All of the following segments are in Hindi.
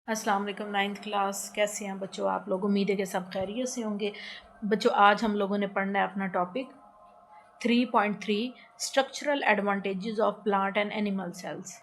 अस्सलाम वालेकुम। नाइन्थ क्लास कैसे हैं बच्चों आप लोग? उम्मीद है कि सब खैरियत से होंगे। बच्चों आज हम लोगों ने पढ़ना है अपना topic 3.3 structural advantages of plant and animal sales.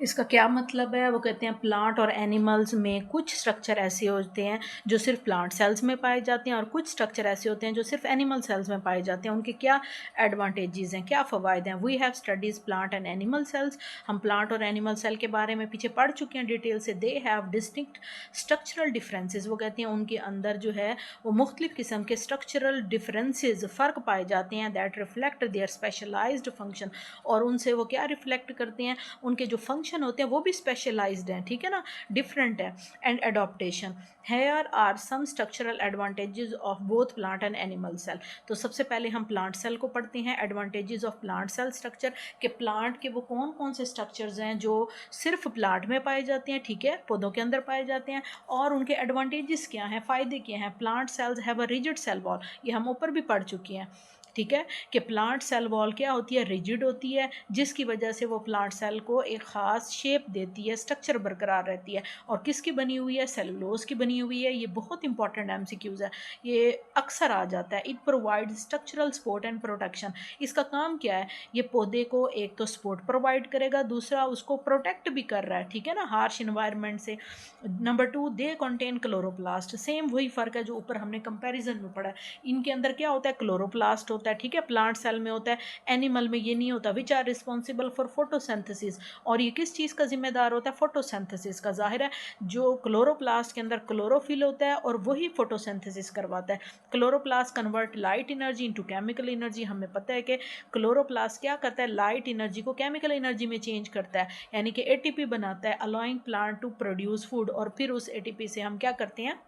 इसका क्या मतलब है? वो कहते हैं प्लांट और एनिमल्स में कुछ स्ट्रक्चर ऐसे होते हैं जो सिर्फ प्लांट सेल्स में पाए जाते हैं और कुछ स्ट्रक्चर ऐसे होते हैं जो सिर्फ एनिमल सेल्स में पाए जाते हैं। उनके क्या एडवांटेजेस हैं, क्या फ़वाइद हैं? We have studies plant and animal cells. हम प्लांट और एनिमल सेल के बारे में पीछे पढ़ चुके हैं डिटेल से। They have distinct structural differences. वो कहते हैं उनके अंदर जो है वो मुख्तलिफ किस्म के स्ट्रक्चरल डिफरेंसेस फ़र्क पाए जाते हैं that reflect their specialised function. और उनसे वो क्या रिफ्लेक्ट करते हैं? उनके जो फंक्शन होते हैं वो भी स्पेशलाइज्ड हैं, ठीक है ना, डिफरेंट है। And adaptation, here are some structural advantages of both plant and animal cell. तो सबसे पहले हम प्लांट सेल को पढ़ते हैं। Advantages of plant cell structure के प्लांट के वो कौन कौन से स्ट्रक्चर्स हैं जो सिर्फ प्लांट में पाए जाते हैं, ठीक है, पौधों के अंदर पाए जाते हैं, और उनके एडवांटेजेस क्या हैं, फ़ायदे क्या हैं। Plant cells have a rigid cell wall, ये हम ऊपर भी पढ़ चुके हैं, ठीक है, कि प्लांट सेल वॉल क्या होती है, रिजिड होती है, जिसकी वजह से वो प्लांट सेल को एक ख़ास शेप देती है, स्ट्रक्चर बरकरार रहती है। और किसकी बनी हुई है? सेलुलोज की बनी हुई है। ये बहुत इंपॉर्टेंट एमसीक्यूज़ है, ये अक्सर आ जाता है। It provide structural support and protection. इसका काम क्या है? ये पौधे को एक तो सपोर्ट प्रोवाइड करेगा, दूसरा उसको प्रोटेक्ट भी कर रहा है, ठीक है ना, हार्श इन्वायरमेंट से। Number 2, they contain chloroplast. Same वही फ़र्क है जो ऊपर हमने कंपैरिजन में पढ़ा है। इनके अंदर क्या होता है? क्लोरोप्लास्ट होता है, ठीक है, प्लांट सेल में होता है, एनिमल में ये नहीं होता। Which are responsible for photosynthesis. और ये किस चीज़ का जिम्मेदार होता है? फोटोसिंथेसिस का। जाहिर है जो क्लोरोप्लास्ट के अंदर क्लोरोफिल होता है और वही फोटोसिंथेसिस करवाता है। Chloroplast convert light energy into chemical energy. हमें पता है कि क्लोरोप्लास्ट क्या करता है? लाइट एनर्जी को केमिकल एनर्जी में चेंज करता है, यानी कि एटीपी बनाता है, allowing plant to produce food. और फिर उस एटीपी से हम क्या करते हैं?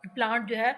प्लांट जो है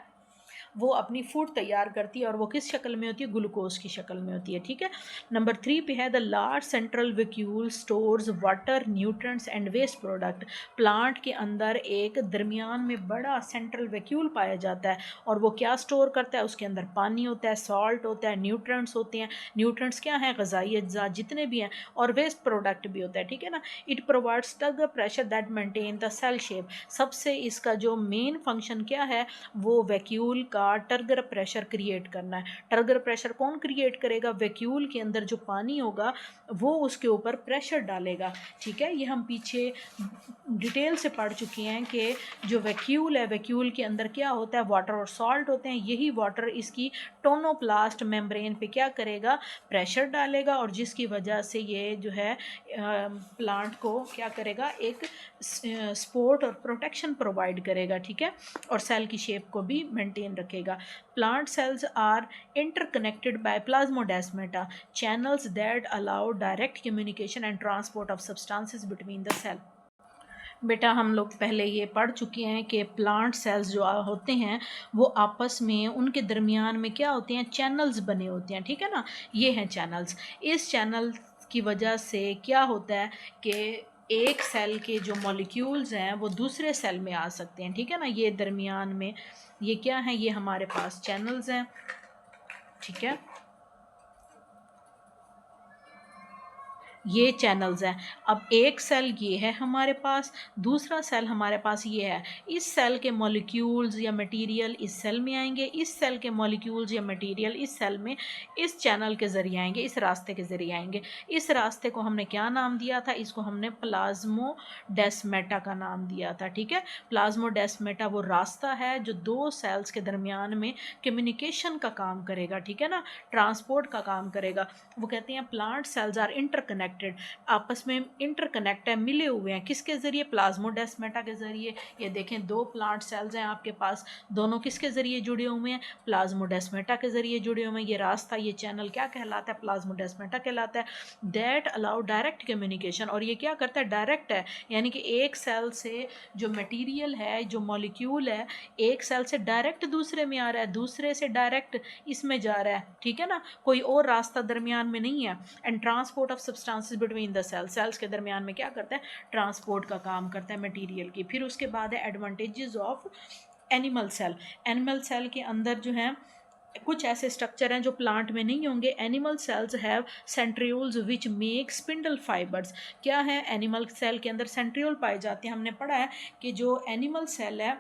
वो अपनी फूड तैयार करती है, और वो किस शक्ल में होती है? ग्लूकोज की शक्ल में होती है, ठीक है। नंबर 3 पे है the large central vacuole stores water, nutrients and waste product. Plant के अंदर एक दरमियान में बड़ा सेंट्रल वैक्यूल पाया जाता है, और वो क्या स्टोर करता है? उसके अंदर पानी होता है, सॉल्ट होता है, न्यूट्रिएंट्स होते हैं। न्यूट्रिएंट्स क्या हैं? ग़िज़ाई अज्जा जितने भी हैं, और वेस्ट प्रोडक्ट भी होता है, ठीक है ना। It provides the pressure that maintain the cell shape. सबसे इसका जो मेन फंक्शन क्या है? वो वैक्यूल का टर्गर प्रेशर क्रिएट करना है। टर्गर प्रेशर कौन क्रिएट करेगा? वैक्यूल के अंदर जो पानी होगा वो उसके ऊपर प्रेशर डालेगा, ठीक है। ये हम पीछे डिटेल से पढ़ चुके हैं कि जो वैक्यूल है, वैक्यूल के अंदर क्या होता है? वाटर और सॉल्ट होते हैं। यही वाटर इसकी टोनोप्लास्ट मेम्ब्रेन पे क्या करेगा? प्रेशर डालेगा, और जिसकी वजह से ये जो है प्लांट को क्या करेगा? एक सपोर्ट और प्रोटेक्शन प्रोवाइड करेगा, ठीक है, और सेल की शेप को भी मेंटेन रखेगा। Plant cells are interconnected by plasmodesmata, channels that allow direct communication and transport of substances between the cell. बेटा हम लोग पहले ये पढ़ चुके हैं कि प्लांट सेल्स जो होते हैं वो आपस में उनके दरमियान में क्या होते हैं? चैनल्स बने होते हैं, ठीक है ना। ये हैं चैनल्स। इस चैनल की वजह से क्या होता है कि एक सेल के जो मॉलिक्यूल्स हैं वो दूसरे सेल में आ सकते हैं, ठीक है ना। ये दरमियान में ये क्या है? ये हमारे पास चैनल्स हैं, ठीक है, ये चैनल्स हैं। अब एक सेल ये है हमारे पास, दूसरा सेल हमारे पास ये है। इस सेल के मॉलिक्यूल्स या मटेरियल इस सेल में आएंगे, इस सेल के मॉलिक्यूल्स या मटेरियल इस सेल में इस चैनल के ज़रिए आएंगे, इस रास्ते के ज़रिए आएंगे। इस रास्ते को हमने क्या नाम दिया था? इसको हमने प्लाज्मोडेस्माटा का नाम दिया था, ठीक है। प्लाज्मोडेस्माटा वो रास्ता है जो दो सेल्स के दरमियान में कम्युनिकेशन का काम करेगा, ठीक है ना, ट्रांसपोर्ट का काम करेगा। वो कहते हैं प्लांट सेल्स आर इंटरकनेक्टेड, आपस में इंटरकनेक्ट है, मिले हुए हैं। किसके ज़रिए? प्लाज्मोडेस्माटा के ज़रिए। ये देखें दो प्लांट सेल्स हैं आपके पास, दोनों किसके ज़रिए जुड़े हुए हैं? प्लाज्मोडेस्माटा के ज़रिए जुड़े हुए हैं। ये रास्ता, ये चैनल क्या कहलाता है? प्लाज्मोडेस्माटा कहलाता है। दैट अलाउ डायरेक्ट कम्युनिकेशन, और ये क्या करता है? डायरेक्ट है, यानी कि एक सेल से जो मटीरियल है, जो मॉलिक्यूल है, एक सेल से डायरेक्ट दूसरे में आ रहा है, दूसरे से डायरेक्ट इसमें जा रहा है, ठीक है ना, कोई और रास्ता दरमियान में नहीं है। And transport of substances between the cells के दरमियान में क्या करता है? ट्रांसपोर्ट का काम करता है मटेरियल की। फिर उसके बाद है advantages of animal cell. Animal cell के अंदर जो है कुछ ऐसे स्ट्रक्चर हैं जो प्लांट में नहीं होंगे। Animal cells have centrioles which make spindle fibres. क्या है, एनिमल सेल के अंदर सेंट्रियोल पाए जाते हैं। हमने पढ़ा है कि जो एनिमल सेल है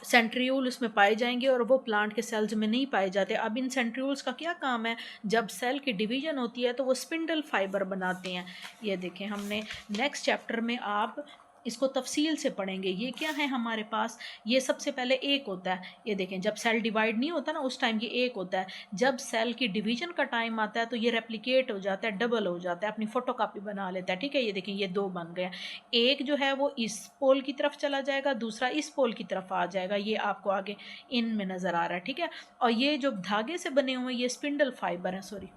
सेंट्रियोल उसमें पाए जाएंगे और वो प्लांट के सेल्स में नहीं पाए जाते। अब इन सेंट्रियोल्स का क्या काम है, जब सेल की डिवीजन होती है तो वो स्पिंडल फाइबर बनाते हैं। ये देखें, हमने नेक्स्ट चैप्टर में आप इसको तफसील से पढ़ेंगे। ये क्या है हमारे पास, ये सबसे पहले एक होता है। ये देखें, जब सेल डिवाइड नहीं होता ना उस टाइम ये एक होता है। जब सेल की डिवीजन का टाइम आता है तो ये रेप्लिकेट हो जाता है, डबल हो जाता है, अपनी फोटोकॉपी बना लेता है। ठीक है, ये देखें, ये दो बन गए। एक जो है वो इस पोल की तरफ चला जाएगा, दूसरा इस पोल की तरफ आ जाएगा। ये आपको आगे इन में नज़र आ रहा है। ठीक है, और ये जो धागे से बने हुए ये स्पिंडल फाइबर है, सॉरी,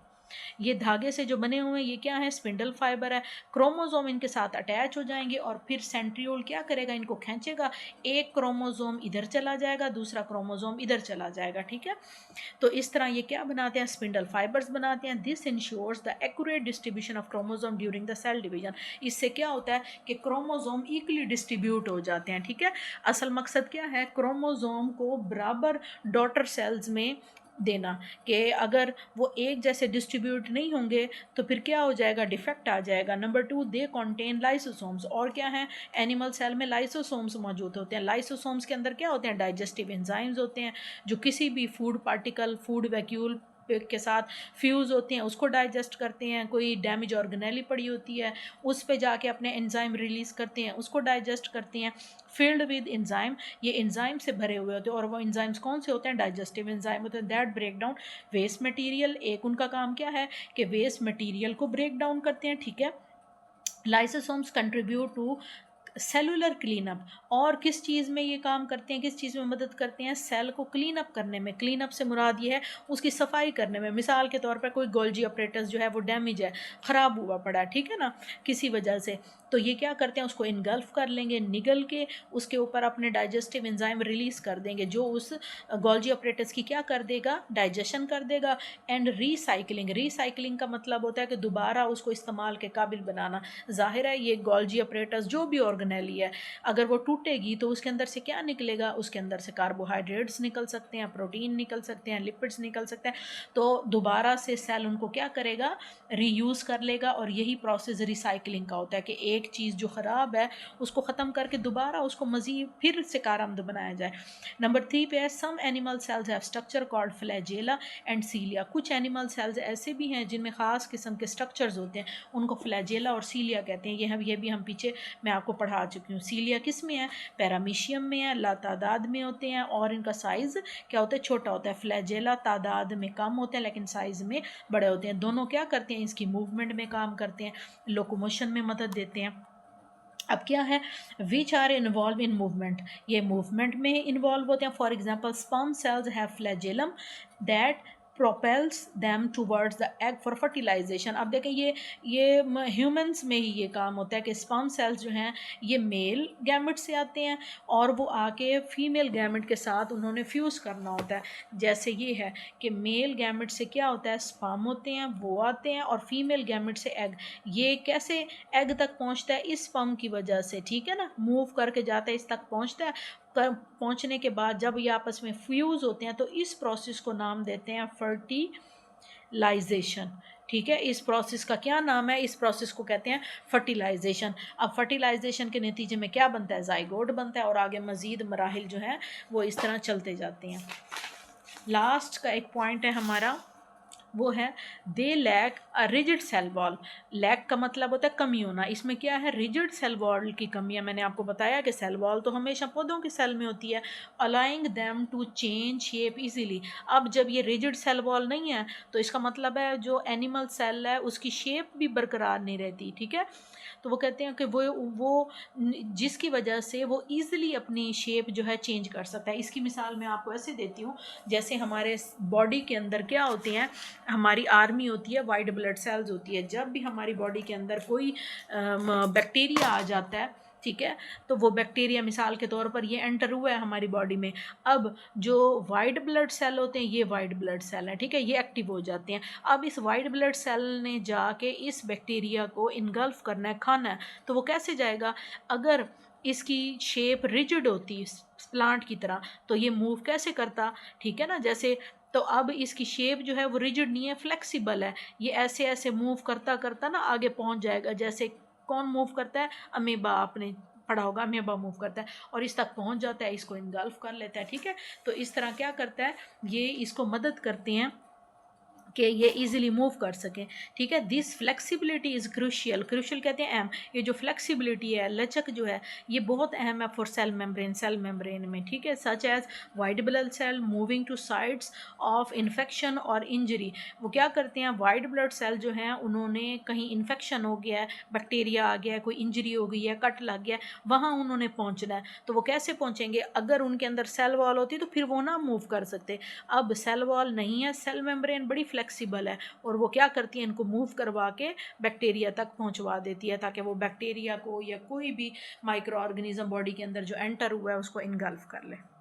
ये धागे से जो बने हुए हैं ये क्या है, स्पिंडल फाइबर है। क्रोमोसोम इनके साथ अटैच हो जाएंगे और फिर सेंट्रियोल क्या करेगा, इनको खींचेगा। एक क्रोमोसोम इधर चला जाएगा, दूसरा क्रोमोसोम इधर चला जाएगा। ठीक है, तो इस तरह ये क्या बनाते हैं, स्पिंडल फाइबर्स बनाते हैं। This ensures the accurate distribution of chromosome during the cell division. इससे क्या होता है कि क्रोमोसोम इक्वली डिस्ट्रीब्यूट हो जाते हैं। ठीक है, असल मकसद क्या है, क्रोमोसोम को बराबर डॉटर सेल्स में देना, कि अगर वो एक जैसे डिस्ट्रीब्यूट नहीं होंगे तो फिर क्या हो जाएगा, डिफेक्ट आ जाएगा। नंबर 2, दे कॉन्टेन लाइसोसोम्स। और क्या है, एनिमल सेल में लाइसोसोम्स मौजूद होते हैं। लाइसोसोम्स के अंदर क्या होते हैं, डाइजेस्टिव एंजाइम्स होते हैं, जो किसी भी फूड पार्टिकल, फूड वैक्यूल के साथ फ्यूज़ होते हैं उसको डाइजेस्ट करते हैं। कोई डैमेज ऑर्गेनेली पड़ी होती है उस पे जाके अपने एंजाइम रिलीज़ करते हैं, उसको डाइजेस्ट करते हैं। फील्ड विद एंजाइम, ये एंजाइम से भरे हुए होते हैं। और वो एंजाइम्स कौन से होते हैं, डाइजेस्टिव एंजाइम होते हैं। That break down waste material. एक उनका काम क्या है कि वेस्ट मटेरियल को ब्रेक डाउन करते हैं। ठीक है, lysosomes contribute to cellular cleanup. और किस चीज़ में ये काम करते हैं, किस चीज़ में मदद करते हैं, सेल को क्लीन अप करने में। क्लीन अप से मुराद ये है उसकी सफाई करने में। मिसाल के तौर पर कोई गोल्जी अपरेटस जो है वो डैमेज है, ख़राब हुआ पड़ा है, ठीक है ना, किसी वजह से, तो ये क्या करते हैं, उसको इनगल्फ कर लेंगे, निगल के उसके ऊपर अपने डाइजेस्टिव एंजाइम रिलीज़ कर देंगे, जो उस गोल्जी अपरेटस की क्या कर देगा, डाइजेशन कर देगा। एंड रीसाइकलिंग, रीसाइकलिंग का मतलब होता है कि दोबारा उसको इस्तेमाल के काबिल बनाना। ज़ाहिर है ये गोल्जी अपरेटस जो भी ऑर्गेनेली है, अगर वो टूटेगी तो उसके अंदर से क्या निकलेगा, उसके अंदर से कार्बोहाइड्रेट्स निकल सकते हैं, प्रोटीन निकल सकते हैं, लिपिड्स निकल सकते हैं। तो दोबारा से सेल उनको क्या करेगा, रीयूज़ कर लेगा। और यही प्रोसेस रिसाइकलिंग का होता है कि एक चीज़ जो ख़राब है उसको ख़त्म करके दोबारा उसको मज़ीद फिर से कारआमद बनाया जाए। नंबर 3 पे है, some animal cells have structure called flagella and cilia. कुछ एनिमल सेल्स ऐसे भी हैं जिनमें ख़ास किस्म के स्ट्रक्चर्स होते हैं, उनको फ्लैजेला और सीलिया कहते हैं। ये भी हम पीछे मैं आपको पढ़ा चुकी हूँ। सीलिया किस में है, पैरामीशियम में है, लातादाद में होते हैं और इनका साइज़ क्या होता है, छोटा होता है। फ्लैजेला तादाद में कम होते हैं लेकिन साइज़ में बड़े होते हैं। दोनों क्या करते हैं, इसकी मूवमेंट में काम करते हैं, लोकोमोशन में मदद देते हैं। अब क्या है, which are involve in movement, ये मूवमेंट में इन्वॉल्व होते हैं। For example sperm cells have flagellum that propels them towards the egg for fertilisation. अब देखें ये ह्यूमंस में ही ये काम होता है कि स्पर्म सेल्स जो हैं ये मेल गैमेट से आते हैं और वो आके फीमेल गैमेट के साथ उन्होंने फ्यूज़ करना होता है। जैसे ये है कि मेल गैमेट से क्या होता है, स्पर्म होते हैं वो आते हैं और फीमेल गैमेट से एग। ये कैसे एग तक पहुंचता है, इस स्पर्म की वजह से, ठीक है ना, मूव करके जाता है, इस तक पहुंचता है। पहुंचने के बाद जब ये आपस में फ्यूज़ होते हैं तो इस प्रोसेस को नाम देते हैं फर्टिलाइजेशन। ठीक है, इस प्रोसेस का क्या नाम है, इस प्रोसेस को कहते हैं फर्टिलाइजेशन। अब फर्टिलाइजेशन के नतीजे में क्या बनता है, जाइगोट बनता है और आगे मज़ीद मराहिल जो हैं वो इस तरह चलते जाते हैं। लास्ट का एक पॉइंट है हमारा, वो है they lack a rigid cell wall. Lack का मतलब होता है कमी होना, इसमें क्या है, रिजिड सेल वॉल की कमी है। मैंने आपको बताया कि सेल वॉल तो हमेशा पौधों के सेल में होती है। Allowing them to change shape easily. अब जब ये रिजिड सेल वॉल नहीं है तो इसका मतलब है जो एनिमल सेल है उसकी शेप भी बरकरार नहीं रहती। ठीक है, तो वो कहते हैं कि वो जिसकी वजह से वो ईज़िली अपनी शेप जो है चेंज कर सकता है। इसकी मिसाल मैं आपको ऐसे देती हूँ, जैसे हमारे बॉडी के अंदर क्या होते हैं, हमारी आर्मी होती है, वाइट ब्लड सेल्स होती है। जब भी हमारी बॉडी के अंदर कोई बैक्टीरिया आ जाता है, ठीक है, तो वो बैक्टीरिया मिसाल के तौर पर ये एंटर हुआ है हमारी बॉडी में। अब जो वाइट ब्लड सेल होते हैं ये वाइट ब्लड सेल हैं, ठीक है, ये एक्टिव हो जाते हैं। अब इस वाइट ब्लड सेल ने जाके इस बैक्टीरिया को इनगल्फ करना है, खाना है, तो वो कैसे जाएगा, अगर इसकी शेप रिजिड होती है प्लांट की तरह, तो ये मूव कैसे करता, ठीक है ना। जैसे तो अब इसकी शेप जो है वो रिजिड नहीं है, फ्लेक्सिबल है, ये ऐसे ऐसे मूव करता करता ना आगे पहुंच जाएगा। जैसे कौन मूव करता है, अमीबा, आपने पढ़ा होगा, अमीबा मूव करता है और इस तक पहुंच जाता है, इसको इनगल्फ कर लेता है, ठीक है। तो इस तरह क्या करता है, ये इसको मदद करते हैं कि ये इजीली मूव कर सकें, ठीक है। This flexibility is crucial, crucial कहते हैं अहम, ये जो फ्लेक्सिबिलिटी है, लचक जो है, ये बहुत अहम है for cell membrane, cell membrane में, ठीक है। Such as white blood cell moving to sites of infection और इंजरी। वो क्या करते हैं, वाइट ब्लड सेल जो हैं उन्होंने कहीं इन्फेक्शन हो गया है, बैक्टीरिया आ गया है, कोई इंजरी हो गई है, कट लग गया है, वहाँ उन्होंने पहुँचना है। तो वो कैसे पहुँचेंगे, अगर उनके अंदर सेल वॉल होती तो फिर वो ना मूव कर सकते। अब सेल वॉल नहीं है, सेल मेम्ब्रेन बड़ी फ्लेक्सिबल है और वो क्या करती है, इनको मूव करवा के बैक्टीरिया तक पहुंचवा देती है, ताकि वो बैक्टीरिया को या कोई भी माइक्रो ऑर्गेनिज्म बॉडी के अंदर जो एंटर हुआ है उसको इनगल्फ कर ले।